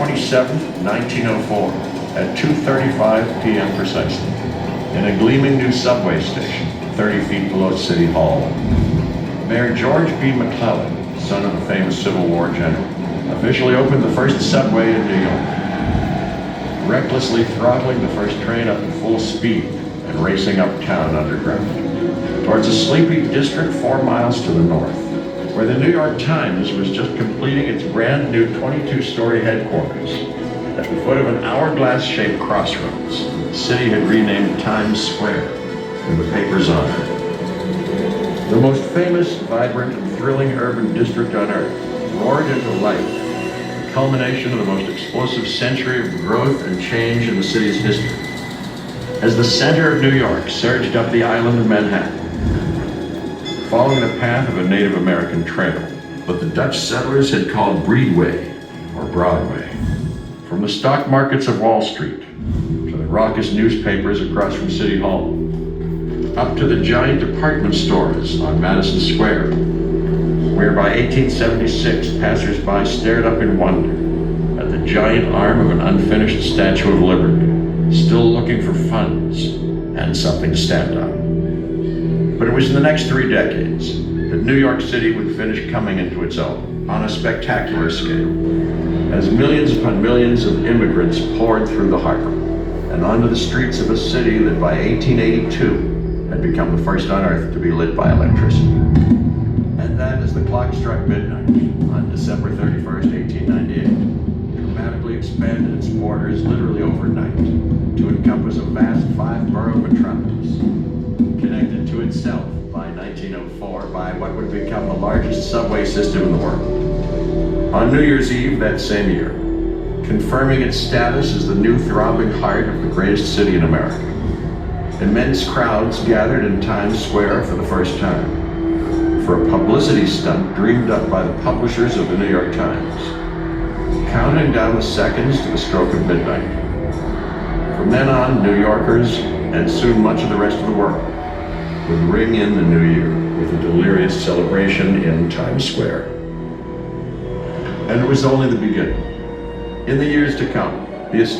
27, 1904, at 2:35 p.m. precisely, in a gleaming new subway station 30 feet below City Hall, Mayor George B. McClellan, son of a famous Civil War general, officially opened the first subway in New York, recklessly throttling the first train up to full speed and racing uptown underground, towards a sleepy district 4 miles to the north, where the New York Times was just completing its brand new 22-story headquarters. At the foot of an hourglass-shaped crossroads, the city had renamed Times Square in the paper's honor. The most famous, vibrant, and thrilling urban district on earth roared into life, the culmination of the most explosive century of growth and change in the city's history. As the center of New York surged up the island of Manhattan, following the path of a Native American trail, what the Dutch settlers had called Breedway, or Broadway. From the stock markets of Wall Street, to the raucous newspapers across from City Hall, up to the giant department stores on Madison Square, where by 1876 passers-by stared up in wonder at the giant arm of an unfinished Statue of Liberty, still looking for funds and something to stand on. But it was in the next 3 decades that New York City would finish coming into its own on a spectacular scale, as millions upon millions of immigrants poured through the harbor and onto the streets of a city that by 1882 had become the first on earth to be lit by electricity. And that, as the clock struck midnight on December 31st, 1898, dramatically expanded its borders literally overnight to encompass a vast 5-borough metropolis, connected to itself by 1904 by what would become the largest subway system in the world. On New Year's Eve that same year, confirming its status as the new throbbing heart of the greatest city in America, immense crowds gathered in Times Square for the first time, for a publicity stunt dreamed up by the publishers of the New York Times, counting down the seconds to the stroke of midnight. From then on, New Yorkers, and soon much of the rest of the world, would ring in the new year with a delirious celebration in Times Square. And it was only the beginning. In the years to come, the astonishing